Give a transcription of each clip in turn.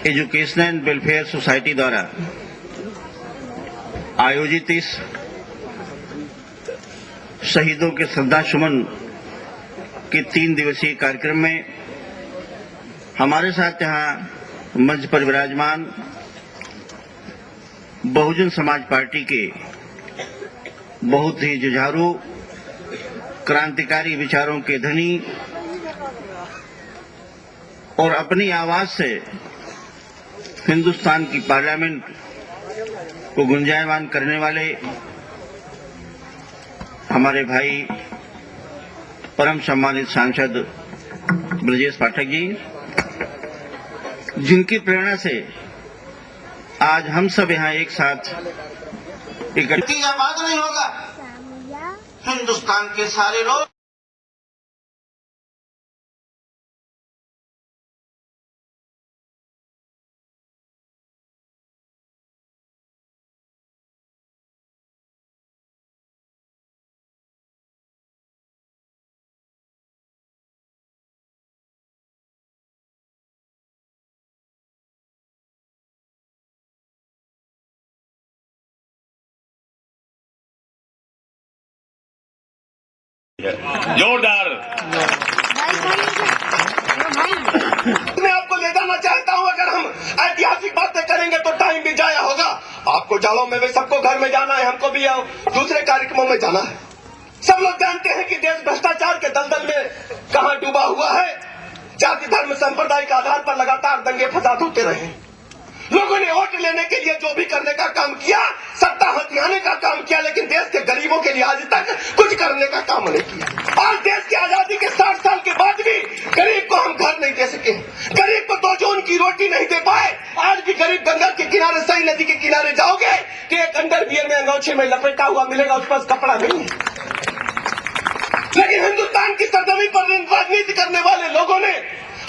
Education and welfare society द्वारा आयोजित इस शहीदों के श्रद्धा सुमन के 3 दिवसीय कार्यक्रम में हमारे साथ यहाँ मंच पर विराजमान बहुजन समाज पार्टी के बहुत ही जुझारू क्रांतिकारी विचारों के धनी और अपनी आवाज से हिंदुस्तान की पार्लियामेंट को गुंजायमान करने वाले हमारे भाई परम सम्मानित सांसद ब्रजेश पाठक जी, जिनकी प्रेरणा से आज हम सब यहाँ एक साथ इकट्ठी आवाज नहीं होगा। हिंदुस्तान के सारे लोग जोरदार। मैं आपको ले जाना चाहता हूं। अगर हम ऐतिहासिक बातें करेंगे तो टाइम भी जाया होगा। आपको जाड़ों में भी सबको घर में जाना है, हमको भी दूसरे कार्यक्रमों में जाना है। सब लोग जानते हैं कि देश भ्रष्टाचार के दलदल में कहां डूबा हुआ है। जाति धर्म संप्रदाय के आधार पर लगातार दंगे फसाद होते रहे। लोगों ने वोट लेने के लिए जो भी करने का काम किया, सत्ता हथियाने का काम किया, लेकिन देश के गरीबों के लिए आज तक कुछ करने का काम नहीं किया। आज देश की आजादी के 60 साल के बाद भी गरीब को हम घर नहीं दे सके, गरीब को 2 जून की रोटी नहीं दे पाए। आज भी गरीब गंगा के किनारे, सही नदी के किनारे जाओगे तो एक अंडरवियर में अंगोछे में लपेटा हुआ मिलेगा, उस पर कपड़ा नहीं है। लेकिन हिंदुस्तान की सरजमी पर राजनीति करने वाले लोगों ने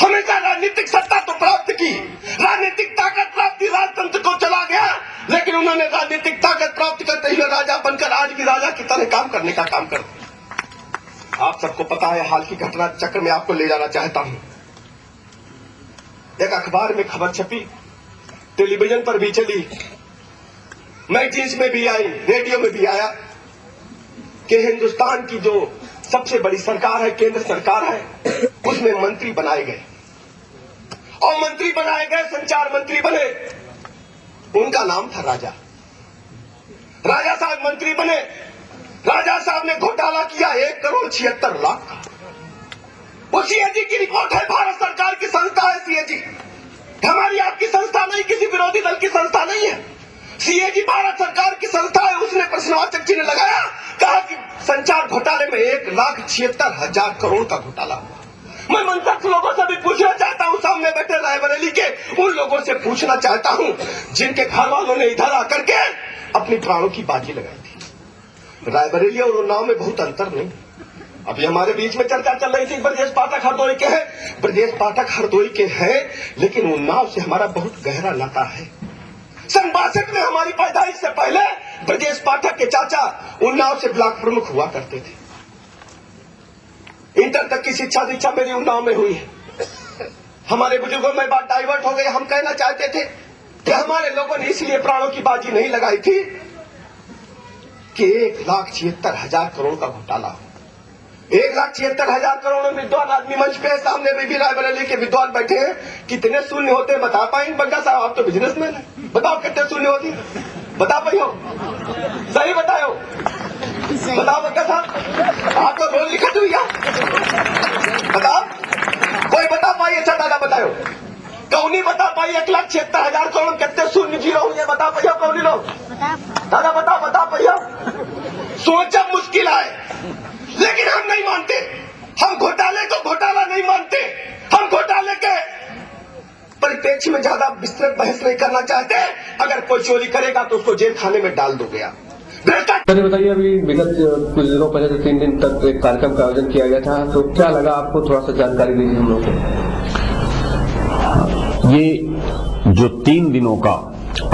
हमेशा राजनीतिक सत्ता तो प्राप्त की, राजनीतिक ताकत प्राप्ति राजतंत्र को चला गया, लेकिन उन्होंने राजनीतिक ताकत प्राप्त करते हुए राजा बनकर आज भी राजा की तरह काम करने का काम कर दिया। आप सबको पता है, हाल की घटना चक्र में आपको ले जाना चाहता हूं। एक अखबार में खबर छपी, टेलीविजन पर भी चली, मैगजीन्स में भी आई, रेडियो में भी आया कि हिंदुस्तान की जो सबसे बड़ी सरकार है, केंद्र सरकार है, उसमें मंत्री बनाए गए और मंत्री बनाए गए, संचार मंत्री बने। उनका नाम था राजा। राजा साहब मंत्री बने। राजा साहब ने घोटाला किया 1,76,00,000 का। वो सीएजी की रिपोर्ट है, भारत सरकार की संस्था है सीएजी, हमारी आपकी संस्था नहीं, किसी विरोधी दल की संस्था नहीं है। सीएजी भारत सरकार की संस्था है। उसने प्रश्नवाचक चिन्ह लगाया, कहा कि संचार घोटाले में 1,76,000 करोड़ का घोटाला हुआ। मैं मंत्रस्थ लोगों से भी पूछना चाहता हूं, सामने बैठे रायबरेली के उन लोगों से पूछना चाहता हूं जिनके घर वालों ने इधर आकर के अपनी प्राणों की बाजी लगाई थी। रायबरेली और उन्नाव में बहुत अंतर नहीं। अभी हमारे बीच में चर्चा चल रही थी, ब्रजेश पाठक हरदोई के हैं, ब्रजेश पाठक हरदोई के हैं, लेकिन उन्नाव से हमारा बहुत गहरा नाता है। सन 62 में हमारी पैदाइश से पहले ब्रजेश पाठक के चाचा उन्नाव से ब्लॉक प्रमुख हुआ करते थे। इंटर तक की शिक्षा दीक्षा मेरी उन्नाव में हुई है। हमारे बुजुर्गों में बात डाइवर्ट हो गई। हम कहना चाहते थे कि हमारे लोगों ने इसलिए प्राणों की बाजी नहीं लगाई थी कि 1,76,000 करोड़ का घोटाला हो। 1,76,000 करोड़ में विद्वान आदमी मंच पे सामने में भी रायबरेली के विद्वान बैठे हैं। कितने शून्य होते हैं बता पाएंगे? बंगा साहब, आप तो बिजनेसमैन है, बताओ कितने शून्य होती, बता पाई हो? सही बताओ, बताओ बंगा साहब, आपको रोल लिखा हुई है, बताओ कोई बता पाई? अच्छा दादा बताओ, कौनी बता पाई 1,76,000 करोड़ कितने शून्य जीरो हुए, बता पाइयो कौनी लोग? दादा बताओ, बता पाइयो? सोचा मुश्किल है, लेकिन हम नहीं मानते। हम घोटाले को घोटाला नहीं मानते। हम घोटाले के परिप्रेक्ष्य में ज्यादा विस्तृत बहस नहीं करना चाहते। अगर कोई चोरी करेगा तो उसको जेल खाने में डाल दोगे आप। सर बताइए, अभी विगत कुछ दिनों पहले से 3 दिन तक एक कार्यक्रम का आयोजन किया गया था, तो क्या लगा आपको? थोड़ा सा जानकारी दीजिए हम लोग को। ये जो 3 दिनों का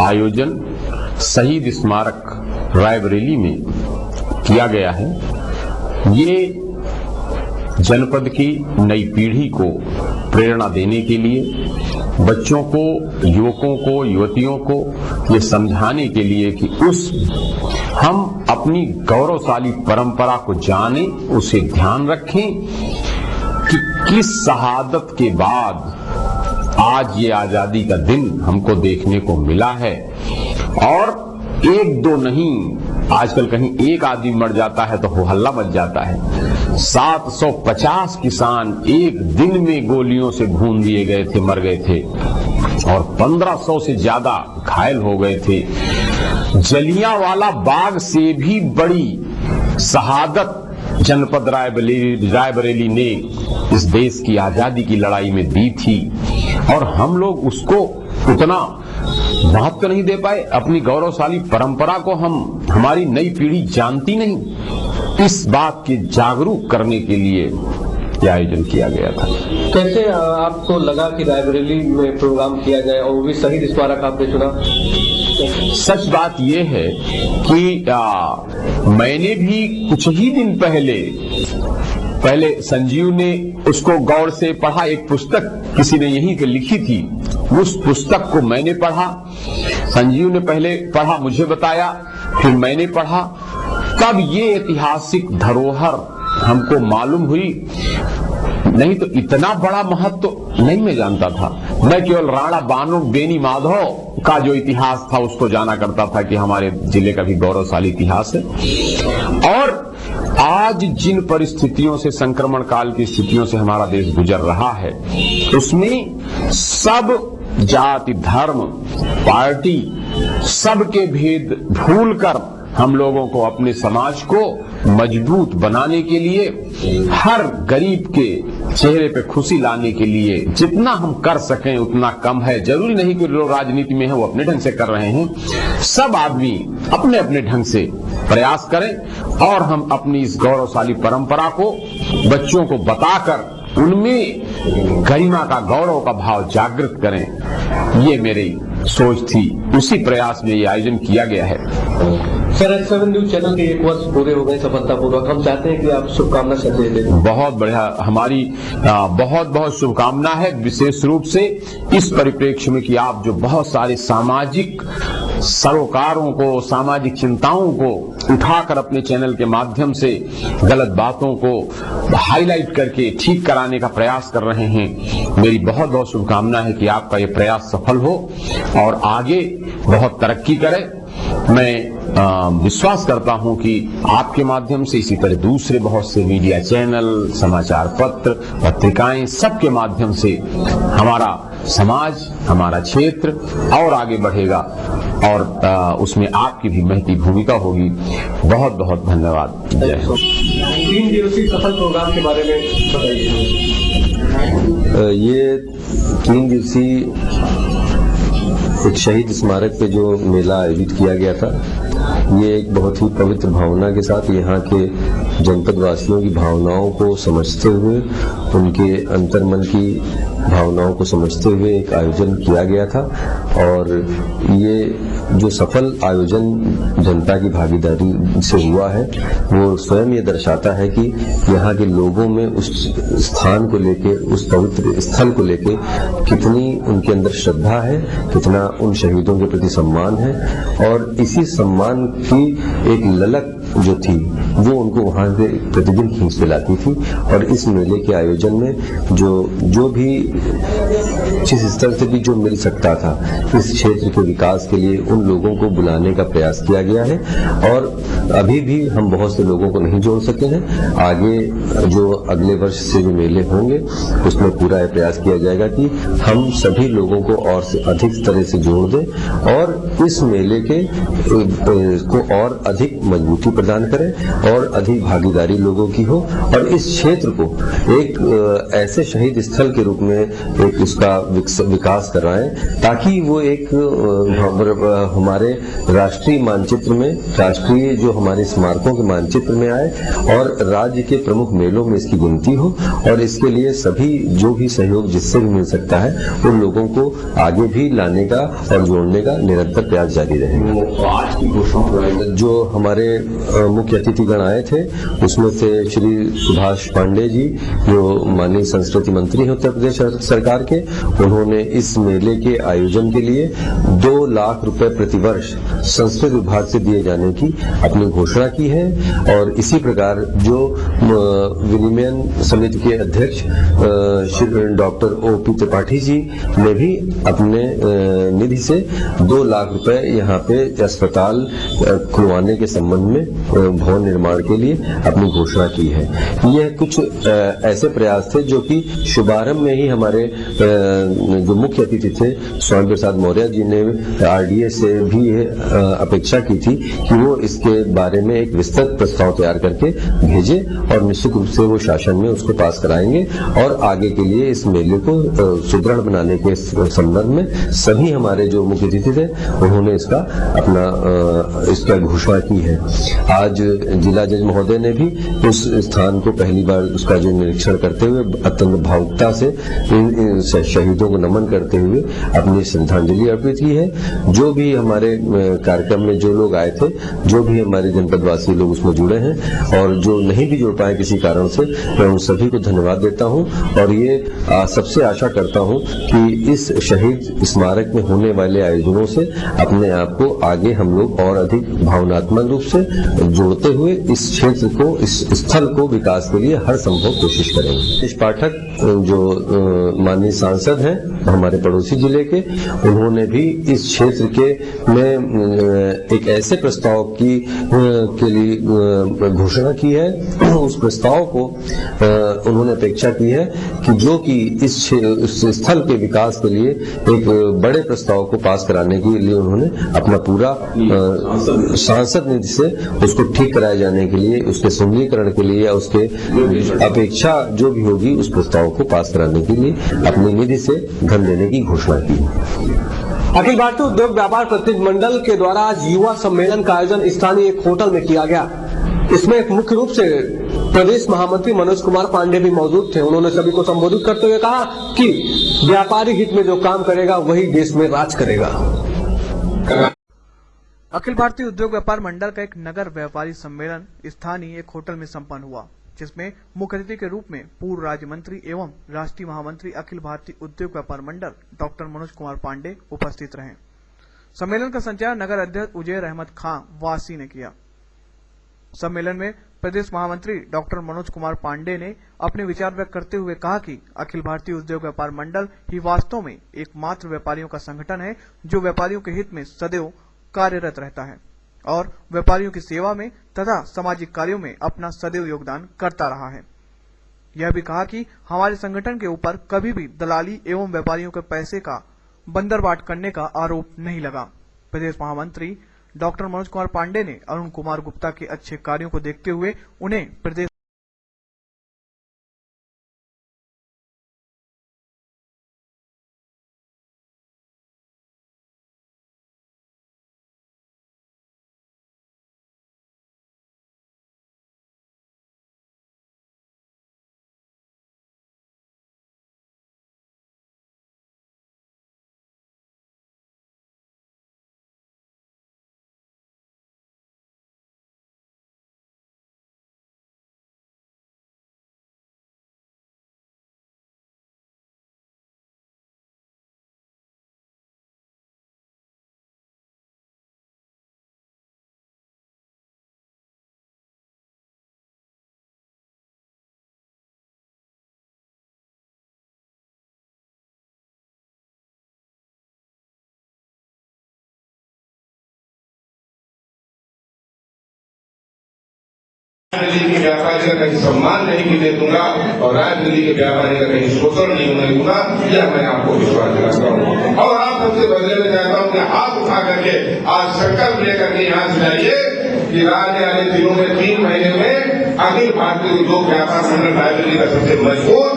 आयोजन शहीद स्मारक रायबरेली में किया गया है, ये जनपद की नई पीढ़ी को प्रेरणा देने के लिए बच्चों को, युवकों को, युवतियों को ये समझाने के लिए कि हम अपनी गौरवशाली परंपरा को जानें, उसे ध्यान रखें कि किस शहादत के बाद आज ये आजादी का दिन हमको देखने को मिला है। और एक दो नहीं, आजकल कहीं एक आदमी मर जाता है तो हो हल्ला मच जाता है। 750 किसान एक दिन में गोलियों से भून दिए गए थे, मर गए थे, और 1500 से ज्यादा घायल हो गए थे। जलियांवाला बाग से भी बड़ी शहादत जनपद रायबरेली ने इस देश की आजादी की लड़ाई में दी थी, और हम लोग उसको उतना महत्व नहीं दे पाए। अपनी गौरवशाली परंपरा को हमारी नई पीढ़ी जानती नहीं। इस बात के जागरूक करने के लिए यह आयोजन किया गया था। कैसे आपको लगा कि रायबरेली में प्रोग्राम किया जाए, और वो भी शहीद स्मारक आपने चुना? सच बात यह है कि मैंने भी कुछ ही दिन पहले संजीव ने उसको गौर से पढ़ा। एक पुस्तक किसी ने यहीं पे लिखी थी, उस पुस्तक को मैंने पढ़ा। संजीव ने पहले पढ़ा, मुझे बताया, फिर मैंने पढ़ा। तब ये ऐतिहासिक धरोहर हमको मालूम हुई। नहीं तो इतना बड़ा महत्व नहीं मैं जानता था। मैं केवल राणा बानो बेनी माधव का जो इतिहास था उसको जाना करता था कि हमारे जिले का भी गौरवशाली इतिहास है। और आज जिन परिस्थितियों से, संक्रमण काल की स्थितियों से हमारा देश गुजर रहा है, उसमें सब जाति, धर्म, पार्टी, सबके भेद भूलकर हम लोगों को अपने समाज को मजबूत बनाने के लिए, हर गरीब के चेहरे पे खुशी लाने के लिए जितना हम कर सकें उतना कम है। जरूरी नहीं कि जो राजनीति में है वो अपने ढंग से कर रहे हैं। सब आदमी अपने अपने ढंग से प्रयास करें, और हम अपनी इस गौरवशाली परंपरा को बच्चों को बताकर उनमें गरिमा का, गौरव का भाव जागृत करें। ये मेरी सोच थी। उसी प्रयास में ये आयोजन किया गया है। सर, X7 न्यूज चैनल के 1 वर्ष पूरे हो गए सफलतापूर्वक। हम चाहते हैं कि आप शुभकामना संदेश दें। बहुत बढ़िया, हमारी बहुत बहुत शुभकामना है, विशेष रूप से इस परिप्रेक्ष्य में कि आप जो बहुत सारे सामाजिक सरोकारों को, सामाजिक चिंताओं को उठाकर अपने चैनल के माध्यम से गलत बातों को हाईलाइट करके ठीक कराने का प्रयास कर रहे हैं। मेरी बहुत बहुत शुभकामना है कि आपका ये प्रयास सफल हो और आगे बहुत तरक्की करे। मैं विश्वास करता हूं कि आपके माध्यम से, इसी तरह दूसरे बहुत से मीडिया चैनल, समाचार पत्र, पत्रिकाएं, सबके माध्यम से हमारा समाज, हमारा क्षेत्र और आगे बढ़ेगा, और उसमें आपकी भी महती भूमिका होगी। बहुत बहुत धन्यवाद। जय हिंद। 3 दिवसीय सफल प्रोग्राम के बारे में बताइए। ये 3 दिवसीय एक शहीद स्मारक पे जो मेला आयोजित किया गया था, ये एक बहुत ही पवित्र भावना के साथ यहाँ के जनपद वासियों की भावनाओं को समझते हुए, उनके अंतर्मन की भावनाओं को समझते हुए एक आयोजन किया गया था। और ये जो सफल आयोजन जनता की भागीदारी से हुआ है, वो स्वयं ये दर्शाता है कि यहाँ के लोगों में उस स्थान को लेके, उस पवित्र स्थल को लेके कितनी उनके अंदर श्रद्धा है, कितना उन शहीदों के प्रति सम्मान है। और इसी सम्मान की एक ललक जो थी वो उनको वहां से प्रतिदिन खींच के लाती थी। और इस मेले के आयोजन में जो भी जिस स्तर से भी जो मिल सकता था इस क्षेत्र के विकास के लिए, उन लोगों को बुलाने का प्रयास किया गया है। और अभी भी हम बहुत से लोगों को नहीं जोड़ सके हैं। आगे जो अगले वर्ष से जो मेले होंगे उसमें पूरा प्रयास किया जाएगा कि हम सभी लोगों को और से अधिक तरह से जोड़ दें और इस मेले के को और अधिक मजबूती प्रदान करें और अधिक भागीदारी लोगों की हो, और इस क्षेत्र को एक ऐसे शहीद स्थल के रूप में एक इसका विकास कराएं ताकि वो एक हमारे राष्ट्रीय मानचित्र में, राष्ट्रीय जो हमारे स्मारकों के मानचित्र में आए और राज्य के प्रमुख मेलों में इसकी गिनती हो। और इसके लिए सभी जो भी सहयोग जिससे भी मिल सकता है उन लोगों को आगे भी लाने का और जोड़ने का निरंतर प्रयास जारी रहेगा। जो हमारे मुख्य अतिथिगण अतिथिगण आए थे, उसमें से श्री सुभाष पांडे जी जो माननीय संस्कृति मंत्री हैं उत्तर प्रदेश सरकार के, उन्होंने इस मेले के आयोजन के लिए 2 लाख रुपए प्रतिवर्ष संस्कृत विभाग से दिए जाने की अपनी घोषणा की है। और इसी प्रकार जो विनिमयन समिति के अध्यक्ष डॉक्टर O.P. त्रिपाठी जी ने भी अपने निधि से 2 लाख रुपए यहाँ पे अस्पताल खुलवाने के संबंध में भवन निर्माण के लिए अपनी घोषणा की है। यह कुछ ऐसे प्रयास थे जो कि शुभारंभ में ही हमारे जो मुख्य अतिथि थे स्वामी प्रसाद मौर्य जी ने RDA से भी अपेक्षा की थी कि वो इसके बारे में एक विस्तृत प्रस्ताव तैयार करके भेजे और निश्चित रूप से वो शासन में उसको पास कराएंगे और आगे के लिए इस मेले को सुदृढ़ बनाने के संदर्भ में सभी हमारे जो मुख्य अतिथि थे उन्होंने इसका घोषणा की है। आज जिला जज महोदय ने भी उस स्थान को पहली बार उसका जो निरीक्षण करते हुए अत्यंत भावुकता से इन शहीदों को नमन करते हुए अपनी श्रद्धांजलि अर्पित की है। जो भी हमारे कार्यक्रम में जो लोग आए थे, जो भी हमारे जनपदवासी लोग उसमें जुड़े हैं और जो नहीं भी जुड़ पाए किसी कारण से, मैं उन सभी को धन्यवाद देता हूं और ये सबसे आशा करता हूं कि इस शहीद स्मारक में होने वाले आयोजनों से अपने आप को आगे हम लोग और अधिक भावनात्मक रूप से जोड़ते हुए इस क्षेत्र को, इस स्थल को विकास के लिए हर संभव कोशिश करेंगे। इस पाठक जो माननीय सांसद हैं हमारे पड़ोसी जिले के, उन्होंने भी इस क्षेत्र के में एक ऐसे प्रस्ताव के लिए घोषणा की है। उस प्रस्ताव को उन्होंने अपेक्षा की है कि जो कि इस स्थल के विकास के लिए एक बड़े प्रस्ताव को पास कराने के लिए उन्होंने अपना पूरा सांसद निधि से उसको ठीक कराए जाने के लिए, उसके सुंदरीकरण के लिए या उसके अपेक्षा जो भी होगी उस प्रस्ताव को पास कराने के लिए अपनी निधि से धन देने की घोषणा की है। अखिल भारतीय उद्योग व्यापार प्रतिनिधि मंडल के द्वारा आज युवा सम्मेलन का आयोजन स्थानीय एक होटल में किया गया। इसमें मुख्य रूप से प्रदेश महामंत्री मनोज कुमार पांडे भी मौजूद थे। उन्होंने सभी को संबोधित करते हुए कहा कि व्यापारी हित में जो काम करेगा वही देश में राज करेगा। अखिल भारतीय उद्योग व्यापार मंडल का एक नगर व्यापारी सम्मेलन स्थानीय एक होटल में संपन्न हुआ, जिसमें मुख्य अतिथि के रूप में पूर्व राज्य मंत्री एवं राष्ट्रीय महामंत्री अखिल भारतीय उद्योग व्यापार मंडल डॉक्टर मनोज कुमार पांडे उपस्थित रहे। सम्मेलन का संचालन नगर अध्यक्ष उजैर अहमद खां वासी ने किया। सम्मेलन में प्रदेश महामंत्री डॉक्टर मनोज कुमार पांडे ने अपने विचार व्यक्त करते हुए कहा कि अखिल भारतीय उद्योग व्यापार मंडल ही वास्तव में एकमात्र व्यापारियों का संगठन है जो व्यापारियों के हित में सदैव कार्यरत रहता है और व्यापारियों की सेवा में तथा सामाजिक कार्यों में अपना सदैव योगदान करता रहा है। यह भी कहा कि हमारे संगठन के ऊपर कभी भी दलाली एवं व्यापारियों के पैसे का बंदरबाट करने का आरोप नहीं लगा। प्रदेश महामंत्री डॉक्टर मनोज कुमार पांडे ने अरुण कुमार गुप्ता के अच्छे कार्यों को देखते हुए उन्हें प्रदेश राजनीति के व्यापारी का कहीं सम्मान नहीं मिलने दूंगा और राजनीति के व्यापारी का कहीं शोषण नहीं होने दूंगा, यह मैं आपको विश्वास दिलाता हूँ। और आप सबसे बदले में चाहता हूँ कि हाथ उठा करके आज संकल्प लेकर के यहाँ से जाइए कि आने वाले दिनों में 3 महीने में अखिल भारतीय उद्योग व्यापार मंडल रायबरेली का सबसे मजबूत